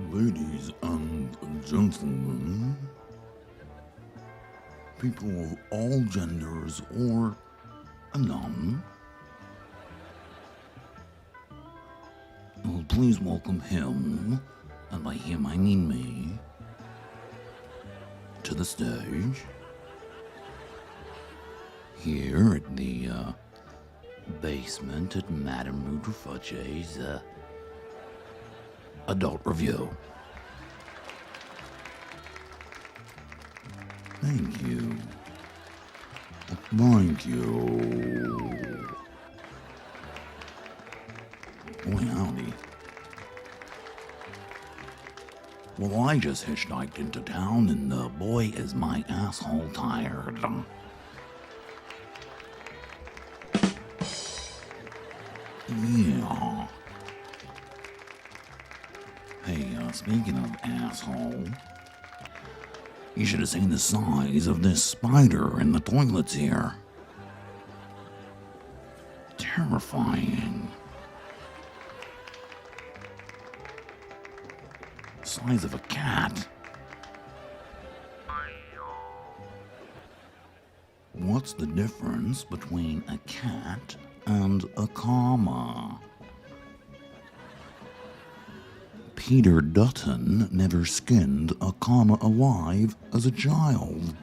Ladies and gentlemen, people of all genders or none, please welcome him, and by him I mean me, to the stage, here at the basement at Madame Butterface's Adult Revue. Thank you. Thank you. Boy, howdy. Well, I just hitchhiked into town, and boy, is my asshole tired. Yeah. Hey, speaking of asshole, you should have seen the size of this spider in the toilets here. Terrifying. Size of a cat. What's the difference between a cat and a comma? Peter Dutton never skinned a comma alive as a child.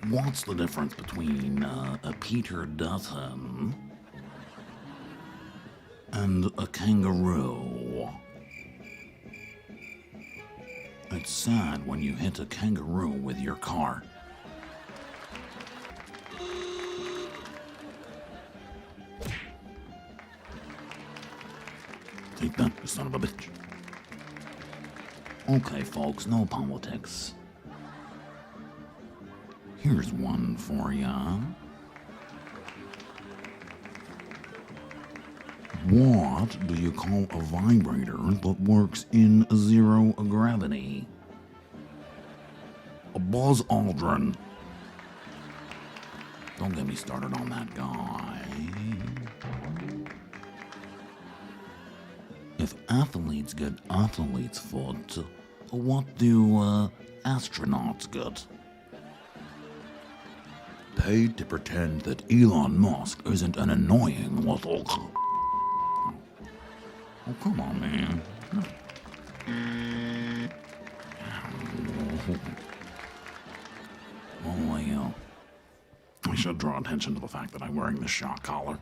What's the difference between a Peter Dutton and a kangaroo? It's sad when you hit a kangaroo with your car. Take that, you son of a bitch. Okay, folks, no politics. Here's one for ya. What do you call a vibrator that works in zero gravity? A Buzz Aldrin. Don't get me started on that guy. If athletes get athlete's foot, what do astronauts get? Paid to pretend that Elon Musk isn't an annoying little... Oh, come on, man. Oh, I should draw attention to the fact that I'm wearing this shock collar.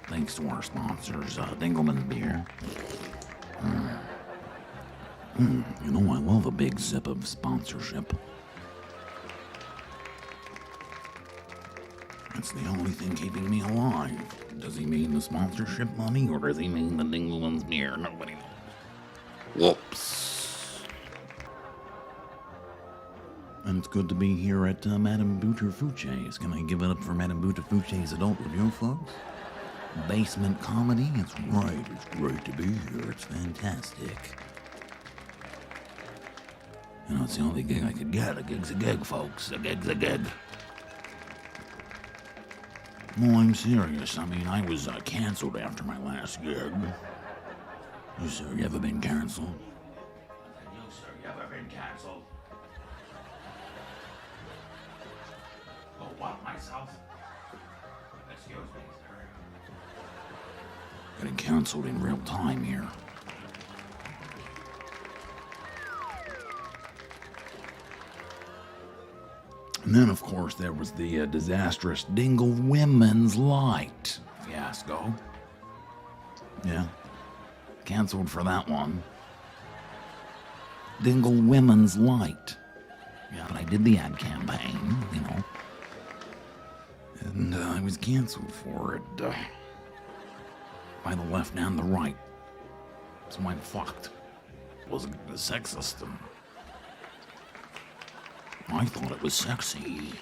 Thanks to our sponsors, Dingleman's Beer. You know, I love a big sip of sponsorship. That's the only thing keeping me alive. Does he mean the sponsorship money, or does he mean the Dingleman's Beer? Nobody knows. Whoops. And it's good to be here at Madame Butterface's. Can I give it up for Madame Butterface's Adult Revue, folks? Basement comedy? It's right. It's great to be here. It's fantastic. You know, it's the only gig I could get. A gig's a gig, folks. A gig's a gig. No, I'm serious. I mean, I was canceled after my last gig. You, sir, you ever been canceled? You, sir, you ever been canceled? Oh, what, myself? Excuse me, sir. Getting canceled in real time here. And then, of course, there was the disastrous Dingle Women's Light fiasco. Yeah, canceled for that one. Dingle Women's Light. Yeah, but I did the ad campaign, you know. And I was canceled for it by the left and the right. So I'm fucked. It wasn't sexist. I thought it was sexy.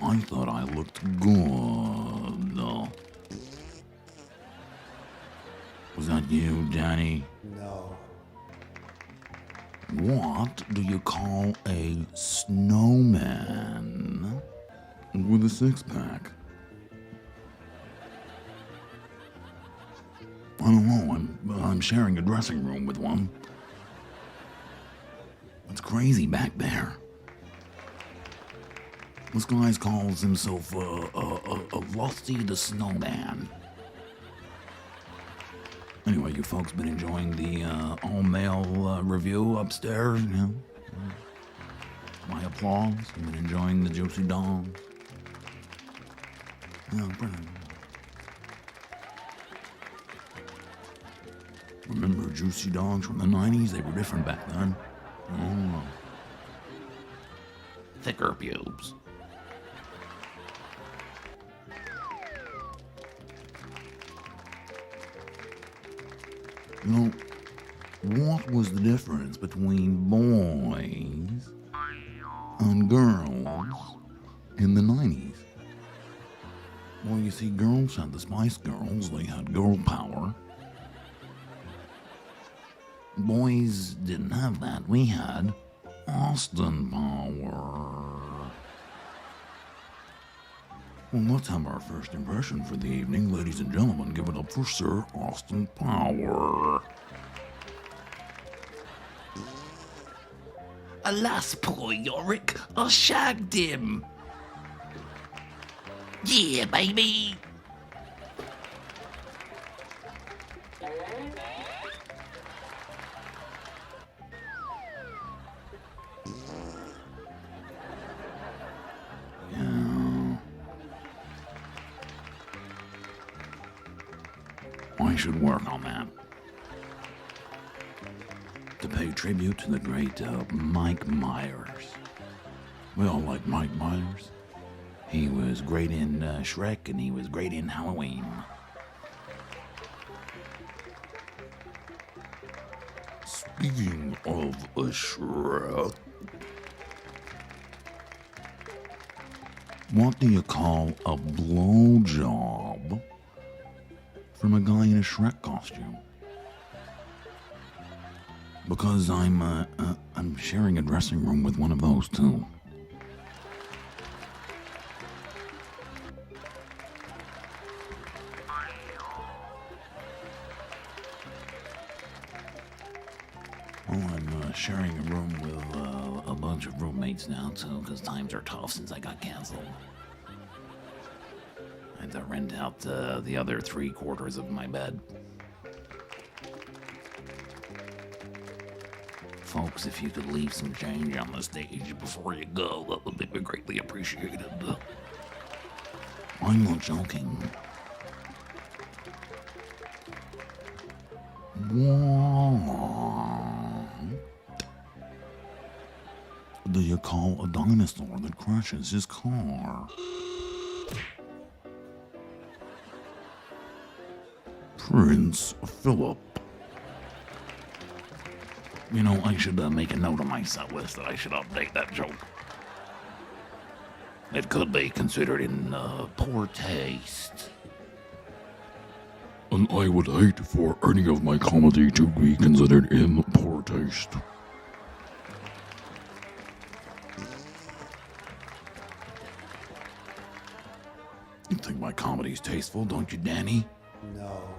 I thought I looked good. Was that you, Danny? No. What do you call a snowman? with a six-pack. I don't know, I'm sharing a dressing room with one. It's crazy back there. This guy calls himself Lofty the Snowman. Anyway, you folks been enjoying the all-male Revue upstairs, you know? My applause. You've been enjoying the juicy dongs. Yeah, remember juicy dongs from the 90s? They were different back then. Oh. Thicker pubes. You know, what was the difference between boys and girls in the 90s? Well, you see, girls had the Spice Girls. They had girl power. Boys didn't have that. We had Austin power. Well, let's have our first impression for the evening. Ladies and gentlemen, give it up for Sir Austin Power. Alas, poor Yorick, I shagged him. Yeah, baby. I should work on that. To pay tribute to the great Mike Myers. We all like Mike Myers. He was great in Shrek, and he was great in Halloween. Speaking of Shrek, what do you call a blowjob from a guy in a Shrek costume? Because I'm sharing a dressing room with one of those too. Well, I'm sharing a room with a bunch of roommates now too, because times are tough since I got canceled. I had to rent out the other 3/4 of my bed. Folks, if you could leave some change on the stage before you go, that would be greatly appreciated. I'm not joking. What do you call a dinosaur that crashes his car? Prince Philip. You know, I should make a note on my set list that I should update that joke. It could be considered in poor taste. And I would hate for any of my comedy to be considered in poor taste. You think my comedy's tasteful, don't you, Danny? No.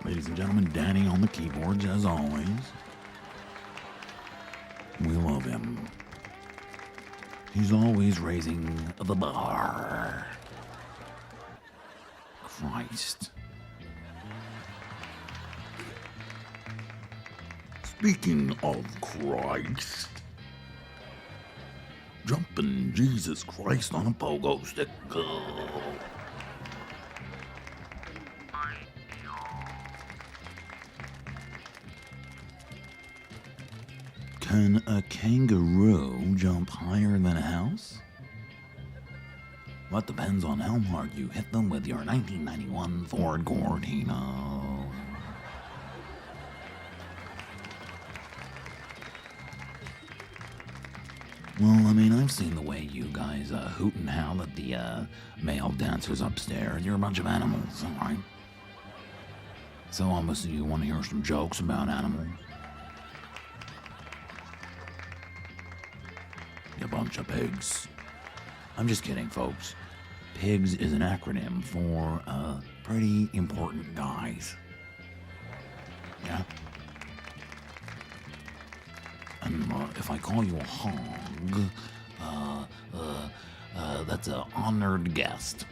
Ladies and gentlemen, Danny on the keyboards, as always. We love him. He's always raising the bar. Christ. Speaking of Christ, jumping Jesus Christ on a pogo stick. Can a kangaroo jump higher than a house? Well, that depends on how hard you hit them with your 1991 Ford Cortina. Well, I mean, I've seen the way you guys hoot and howl at the male dancers upstairs. You're a bunch of animals, all right? So obviously you want to hear some jokes about animals. bunch of pigs. I'm just kidding, folks. PIGS is an acronym for pretty important guys. Yeah? And if I call you a hog, that's an honored guest.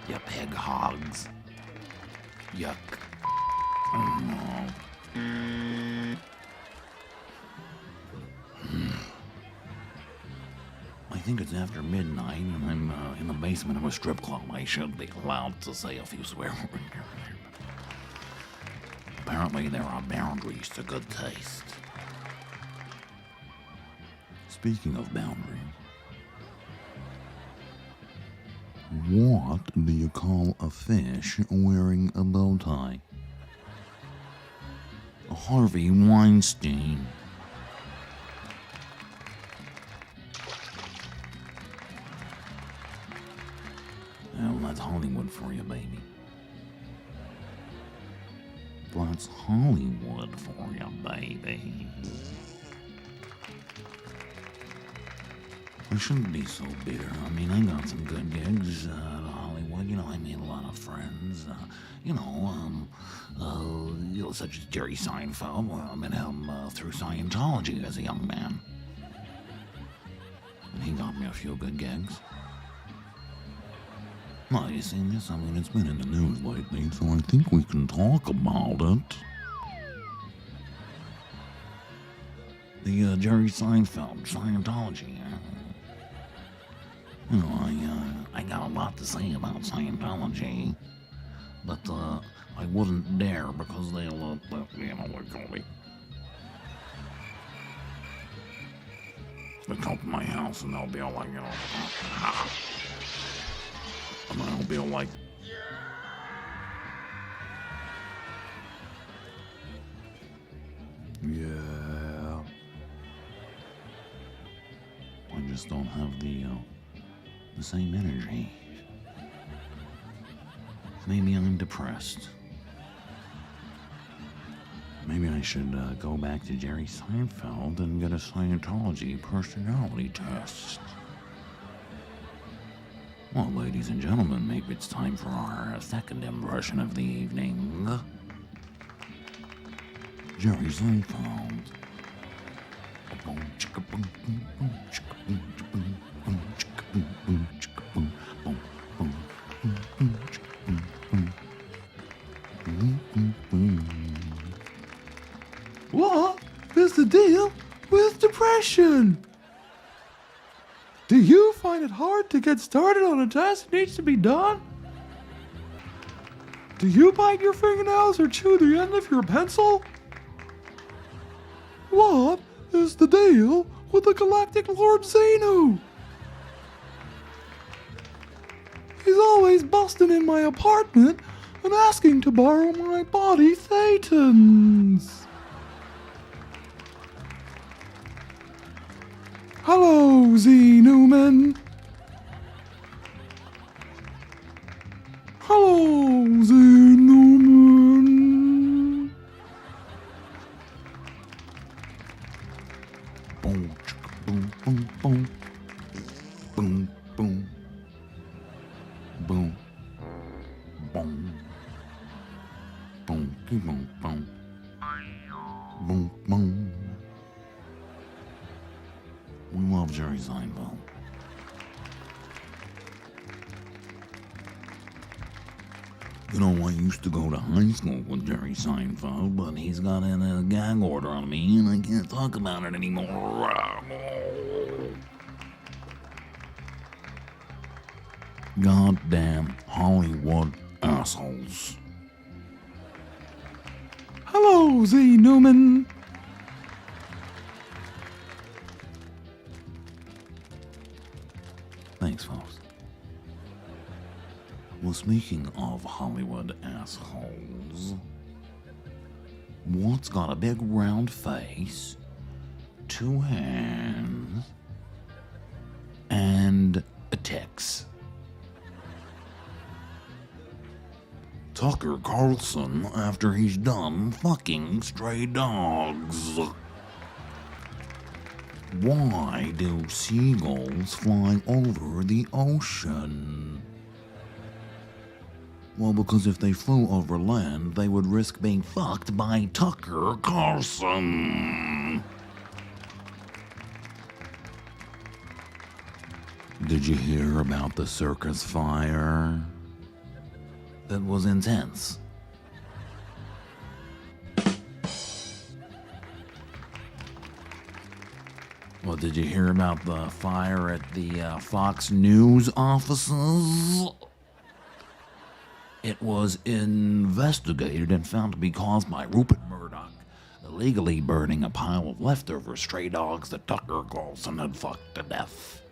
You pig hogs. Yuck. I think it's after midnight and I'm in the basement of a strip club. I should be allowed to say a few swear words. Apparently there are boundaries to good taste. Speaking of boundaries, what do you call a fish wearing a bow tie? Harvey Weinstein. Well, that's Hollywood for you, baby. That's Hollywood for you, baby. I shouldn't be so bitter. I mean, I got some good gigs at Hollywood. You know, I made a lot of friends. Such as Jerry Seinfeld. Well, I met him through Scientology as a young man. And he got me a few good gigs. Well, you seen this? I mean, it's been in the news lately, so I think we can talk about it. The Jerry Seinfeld, Scientology. You know, I got a lot to say about Scientology, but I wouldn't dare because they'll, they'll come to my house and they'll be all like, and I'll be all like, yeah. I just don't have the same energy. Maybe I'm depressed. Maybe I should go back to Jerry Seinfeld and get a Scientology personality test. Well, ladies and gentlemen, maybe it's time for our second impression of the evening. Jerry Seinfeld. What is the deal with depression? Do you find it hard to get started on a task that needs to be done? Do you bite your fingernails or chew the end of your pencil? What is the deal with the Galactic Lord Xenu? He's always busting in my apartment and asking to borrow my body thetans. Hello, Z Newman. Hello, Z Newman. Boom, boom, boom, boom. Boom, boom. Boom. Boom. Boom, boom, boom. Boom, boom. We love Jerry Seinfeld. You know, I used to go to high school with Jerry Seinfeld, but he's got a gag order on me, and I can't talk about it anymore. Goddamn Hollywood assholes. Hello, Z Newman. Thanks, folks. Well, speaking of Hollywood assholes, what's got a big round face, 2 hands, and a tics? Tucker Carlson after he's done fucking stray dogs. Why do seagulls fly over the ocean? Well, because if they flew over land, they would risk being fucked by Tucker Carlson. Did you hear about the circus fire? It was intense. Well, did you hear about the fire at the Fox News offices? It was investigated and found to be caused by Rupert Murdoch illegally burning a pile of leftover stray dogs that Tucker Carlson had fucked to death.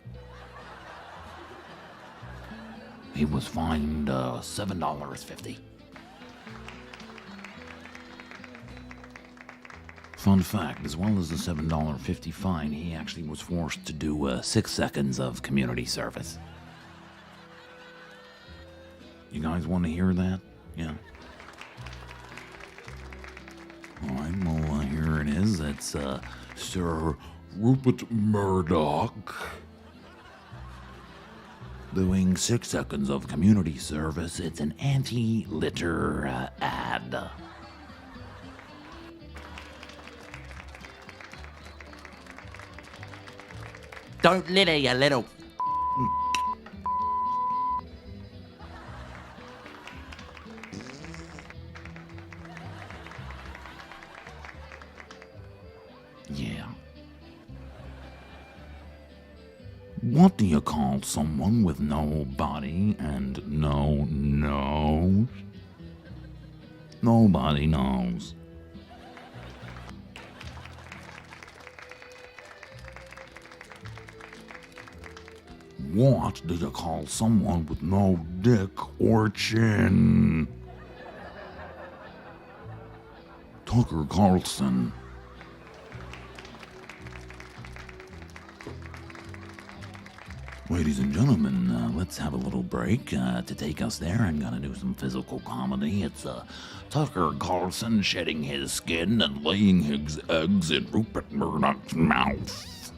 He was fined $7.50. Fun fact, as well as the $7.50 fine, he actually was forced to do 6 seconds of community service. You guys want to hear that? Yeah. Alright, well, here it is. It's Sir Rupert Murdoch doing 6 seconds of community service. It's an anti-litter ad. Don't litter, you little... Yeah. What do you call someone with no body and no nose? Nobody knows. What do you call someone with no dick or chin? Tucker Carlson. Ladies and gentlemen, let's have a little break to take us there. I'm gonna do some physical comedy. It's Tucker Carlson shedding his skin and laying his eggs in Rupert Murdoch's mouth.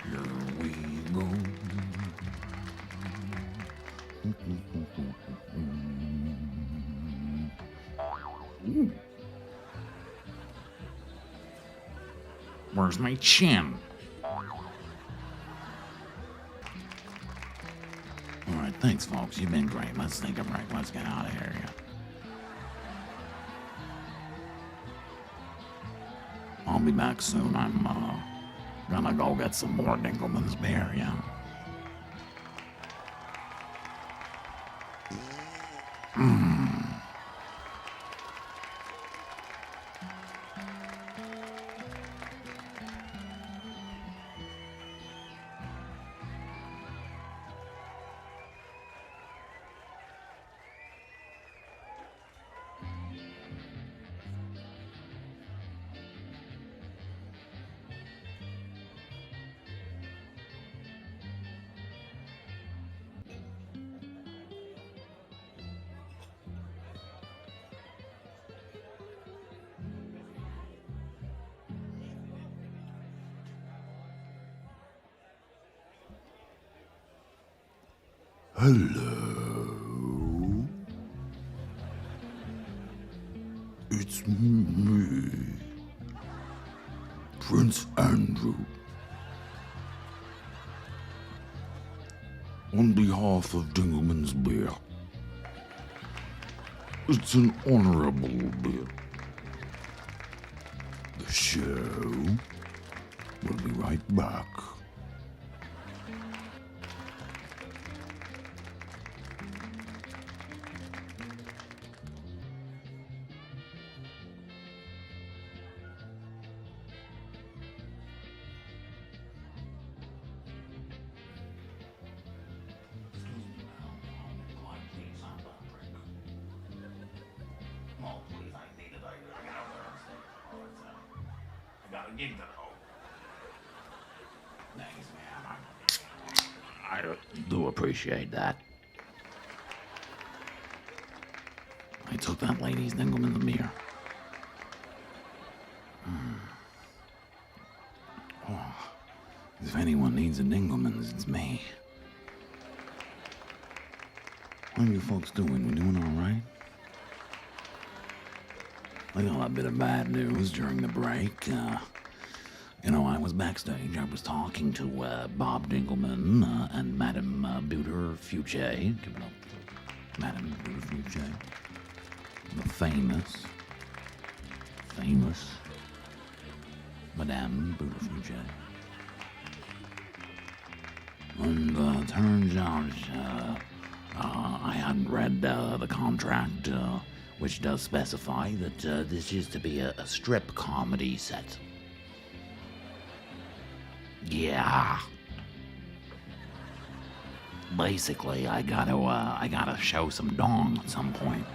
Here we go. Ooh. Where's my chin? Alright, thanks folks, you've been great. Let's take a break, let's get out of here. I'll be back soon. I'm gonna go get some more Dinkelman's beer, yeah. Hello? It's me, Prince Andrew. On behalf of Dingelman's Beer, it's an honorable beer. The show will be right back. Thanks, man. I do appreciate that. I took that lady's Dingelman's beer. If anyone needs a Dinglemans, it's me. How you folks doing? We doing all right? I got a bit of bad news during the break. I was backstage. I was talking to Bob Dingleman and Madame Butterface. Give it up for Madame Butterface. The famous Madame Butterface. And turns out I hadn't read the contract, which does specify that this is to be a strip comedy set. Yeah. Basically, I gotta show some dong at some point.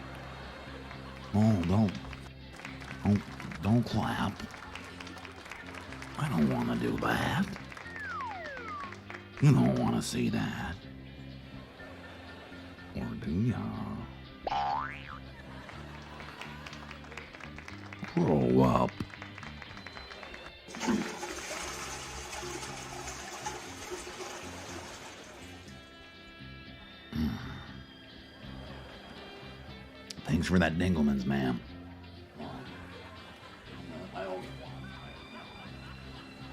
Oh, don't clap. I don't want to do that. You don't want to see that. Or do ya? Grow up. Thanks for that Dinglemans, ma'am.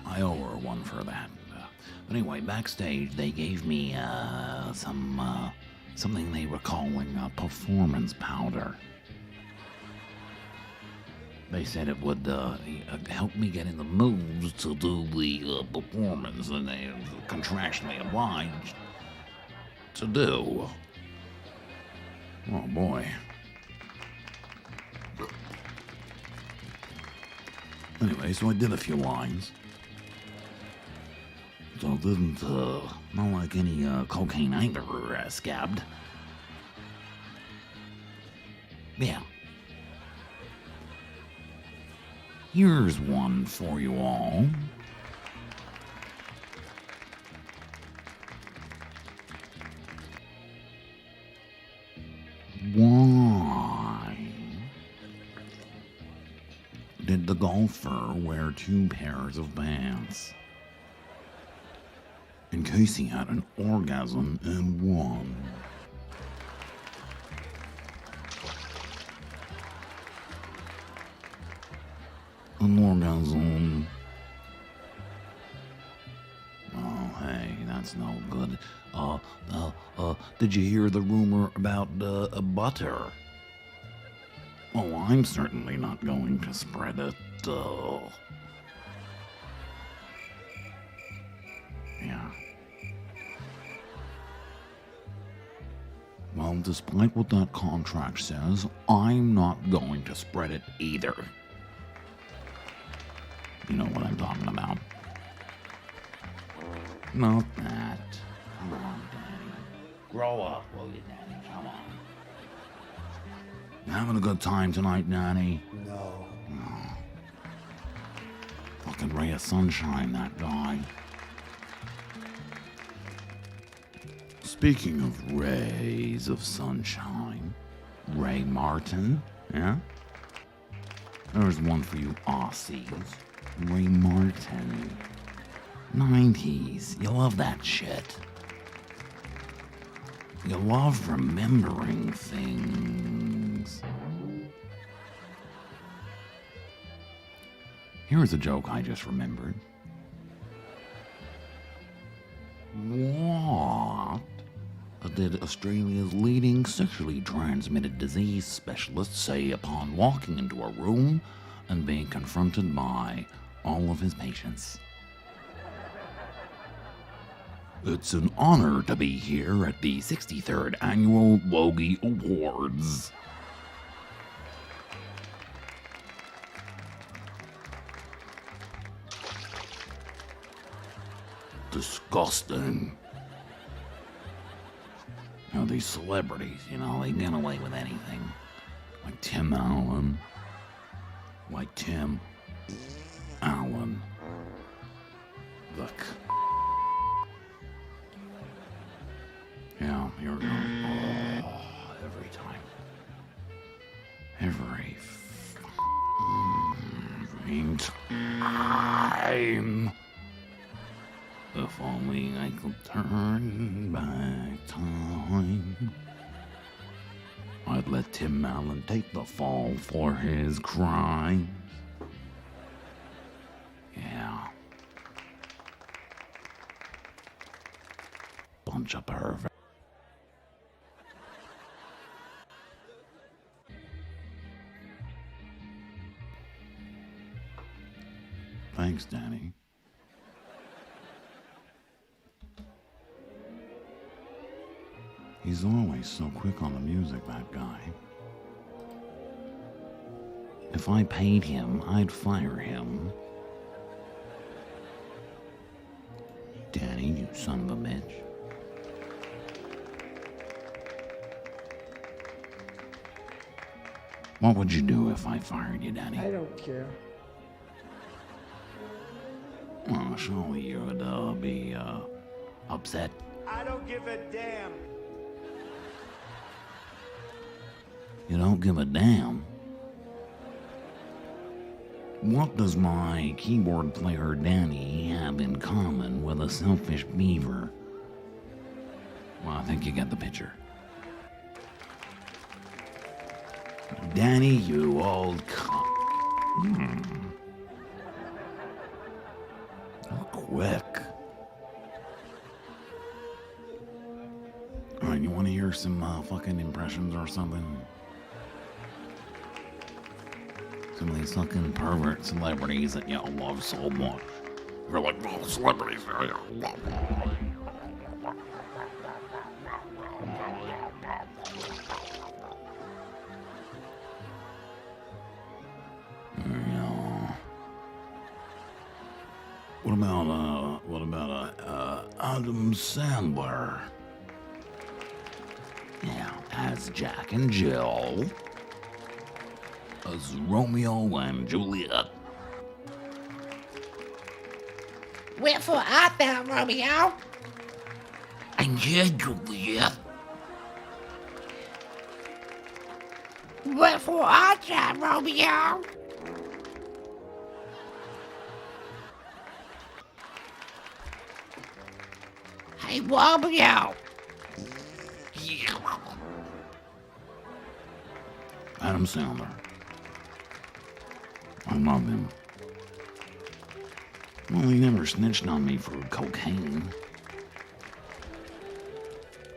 I owe her one for that. But anyway, backstage, they gave me something they were calling performance powder. They said it would help me get in the mood to do the performance, and they were contractually obliged to do. Oh boy. Anyway, so I did a few lines. So it didn't, not like any cocaine either, scabbed. Yeah. Here's one for you all. Why did the golfer wear 2 pairs of pants? In case he had an orgasm in one. An orgasm. Oh, hey, that's no good. Did you hear the rumor about butter? Oh, I'm certainly not going to spread it. Yeah. Well, despite what that contract says, I'm not going to spread it either. You know what I'm talking about. Not that. Come on, Daddy. Grow up, will you, Daddy? Come on. You having a good time tonight, Daddy? No. Oh. Fucking ray of sunshine, that guy. Speaking of rays of sunshine, Ray Martin, yeah? There's one for you Aussies. Ray Martin. 90s. You love that shit. You love remembering things. Here's a joke I just remembered. What did Australia's leading sexually transmitted disease specialist say upon walking into a room and being confronted by all of his patients? It's an honor to be here at the 63rd Annual Logie Awards. Disgusting. Now, these celebrities, they get away with anything. Like Tim Allen. Like Tim Allen. Look. Yeah, here we go. Oh, every time. Every time. If only I could turn back time, I'd let Tim Allen take the fall for his crime. Yeah. Bunch of perverts. Thanks, Danny. He's always so quick on the music, that guy. If I paid him, I'd fire him. Danny, you son of a bitch. What would you do if I fired you, Danny? I don't care. Oh, surely you would be upset. I don't give a damn. You don't give a damn? What does my keyboard player Danny have in common with a selfish beaver? Well, I think you get the picture. Danny, you old quick. Alright, you want to hear some fucking impressions or something? Some of these fucking pervert celebrities that y'all love so much. You're like, oh, celebrities. What about Adam Sandler? Yeah, as Jack and Jill. As Romeo and Juliet. Wherefore art thou, Romeo? And here, Juliet. Wherefore art thou, Romeo? Hey, Romeo. Adam Sandler. I love him. Well, he never snitched on me for cocaine.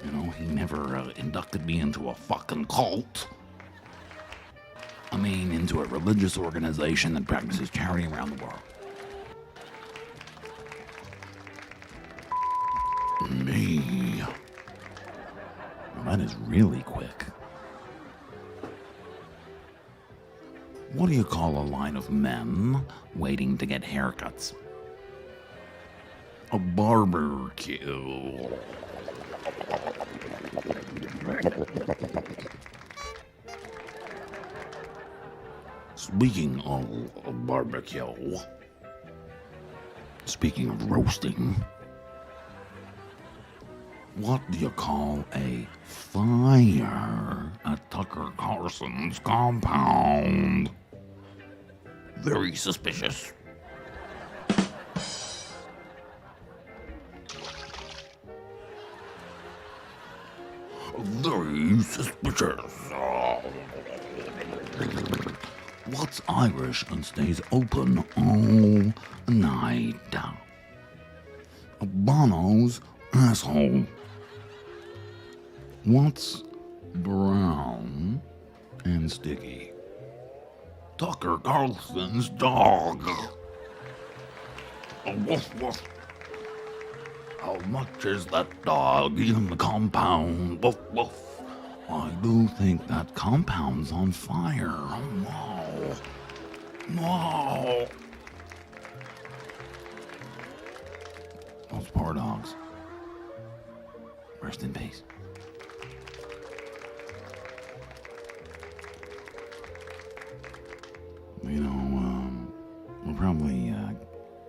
You know, he never inducted me into a fucking cult. I mean, into a religious organization that practices charity around the world. Me. Well, that is really quick. What do you call a line of men waiting to get haircuts? A barbecue. Speaking of barbecue, speaking of roasting, what do you call a fire at Tucker Carlson's compound? Very suspicious. Very suspicious. What's Irish and stays open all night? A Bono's asshole. What's brown and sticky? Tucker Carlson's dog. A woof woof. How much is that dog in the compound? Woof woof. I do think that compound's on fire. No. No. Those poor dogs. Rest in peace. You know, we're probably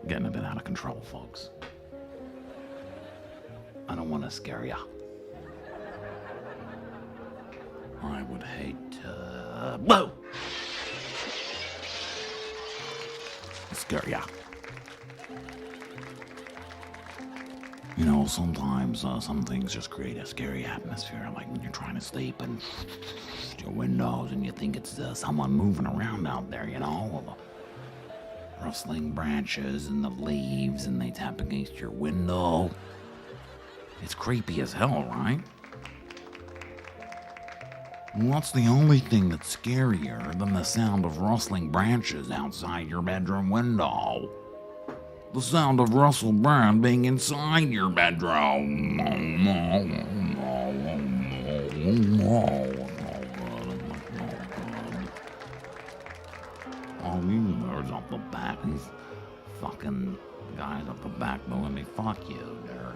getting a bit out of control, folks. I don't want to scare ya. I would hate to... Whoa! Scare ya. You know, sometimes some things just create a scary atmosphere, like when you're trying to sleep and your windows and you think it's someone moving around out there, you know? The rustling branches and the leaves and they tap against your window. It's creepy as hell, right? What's the only thing that's scarier than the sound of rustling branches outside your bedroom window? The sound of Russell Brand being inside your bedroom. Oh, you nerds up the back. These fucking guys up the back doing me. Fuck you, nerds.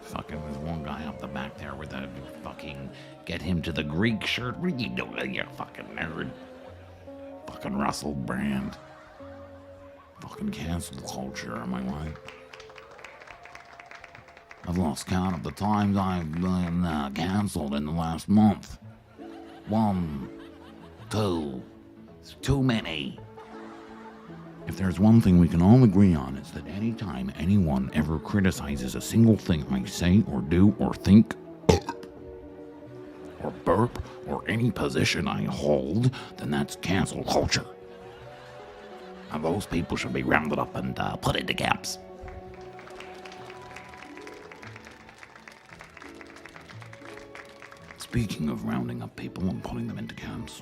Fucking there's one guy up the back there with a fucking get him to the Greek shirt. What are you doing, you fucking nerd? Fucking Russell Brand. Fucking cancel culture, am I right? I've lost count of the times I've been canceled in the last month. 1, 2, it's too many. If there's one thing we can all agree on, it's that anytime anyone ever criticizes a single thing I say or do or think, or burp, or any position I hold, then that's cancel culture. And those people should be rounded up and put into camps. Speaking of rounding up people and putting them into camps,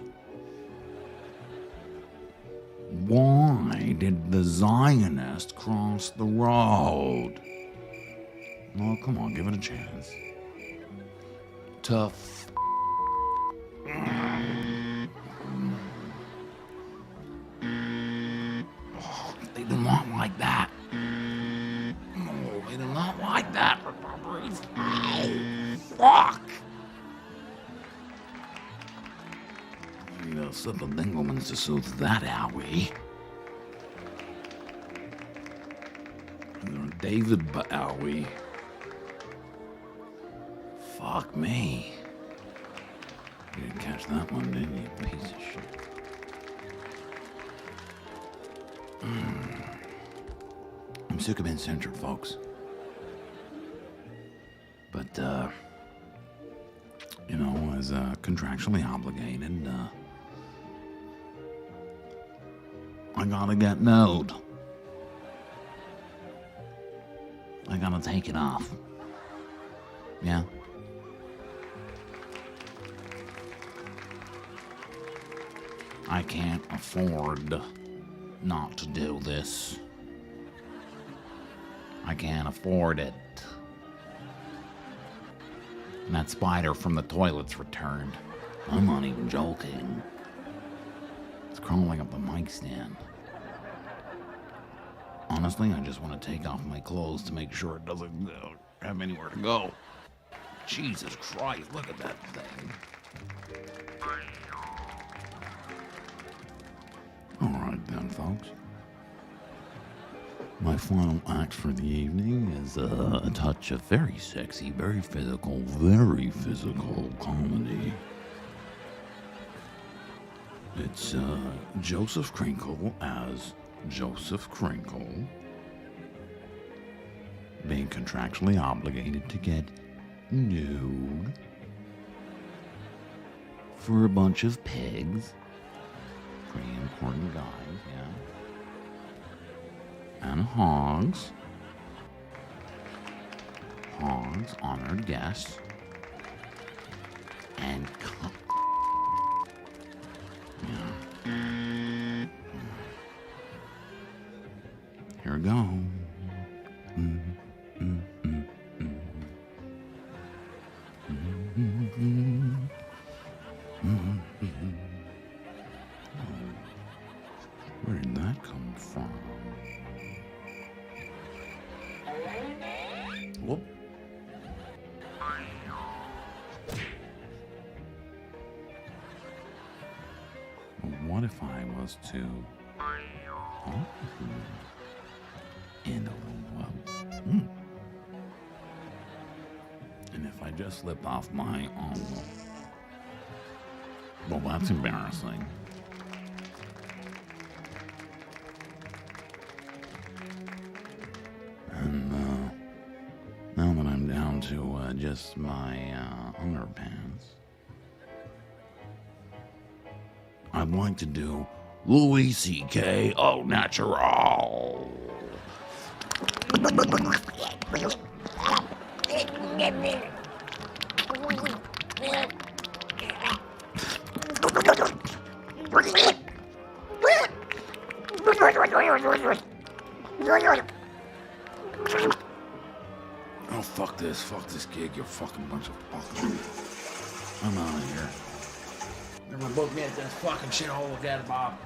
why did the Zionist cross the road? Oh, come on, give it a chance. Tough. They do not like that. No, they do not like that. Fuck. I need a sip of Dinglemans to soothe that owie. David Bowie. Fuck me. You didn't catch that one, did you, piece of shit? I'm sick of being censored, folks. But, you know, as contractually obligated, I gotta get node. I gotta take it off. Yeah? I can't afford not to do this. I can't afford it. And that spider from the toilet's returned. I'm not even joking. It's crawling up the mic stand. Honestly, I just want to take off my clothes to make sure it doesn't have anywhere to go. Jesus Christ, look at that thing. Alright then, folks. My final act for the evening is a touch of very sexy, very physical comedy. It's Joseph Krinkle as Joseph Krinkle being contractually obligated to get nude for a bunch of pigs. Pretty important guys, yeah. And hogs. Hogs, honored guests. And yeah. Here we go. Where did that come from? Whoop. Well, what if I was to... Oh. And a little well. And if I just slip off my own... Well, that's embarrassing. And, down to just my underpants, I'd like to do Louis C.K. au natural. Oh, fuck this gig, you fucking bunch of fuckers. I'm out of here. Never book me at this fucking shithole again, Bob.